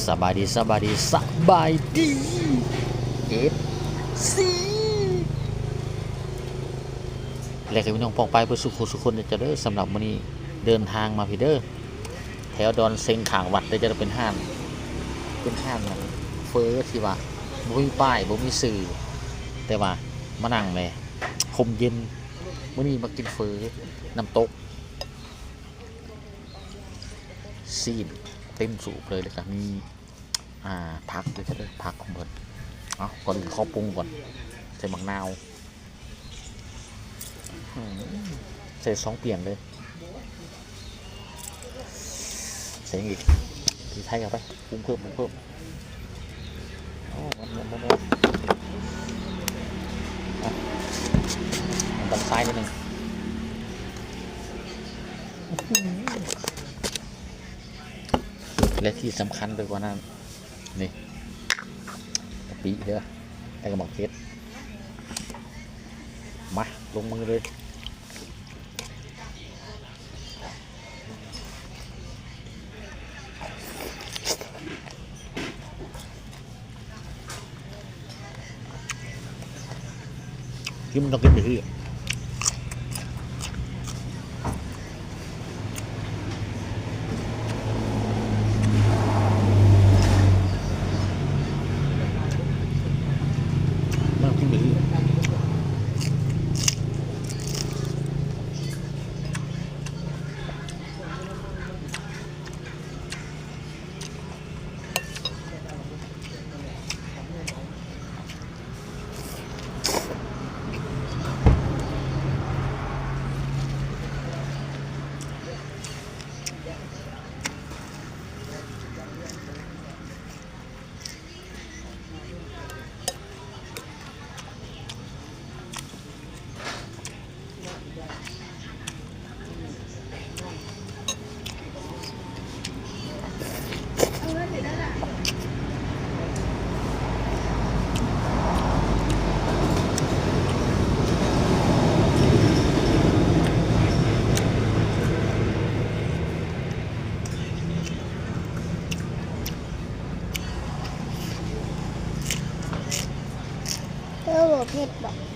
สบายดีสบายดีสบายดีเอฟซีและกับพี่น้องปองไปเพื่อสุขสุขคนจะเด้อสำหรับมื้อนี้เดินทางมาพี่เด้อแถวดอนเซ็งขางวัดได้จะเป็นห้างเฟอที่ว่าบ่มีป้ายบ่มีสื่อแต่ว่ามานั่งเลยคมเย็นมื้อนี้มากินเฟอน้ำตกซีนเต็มสูบเลยเลยครับมีผักเลยจะได้ผักของเพิ่นก่อนอื่นขอปรุงก่อนใส่มะนาวใส่2เปลี่ยนเลยใส่อีกทีไทยเอาไปปรุงเพิ่มมันตัดซ้ายนิดนึงและที่สำคัญไปกว่านั้นนี่กะปิเด้อแล้วก็หมกเพชรมาลงมือเลยที่มันต้องกินไปที่มันกินไปที่เออเผ็ดบอก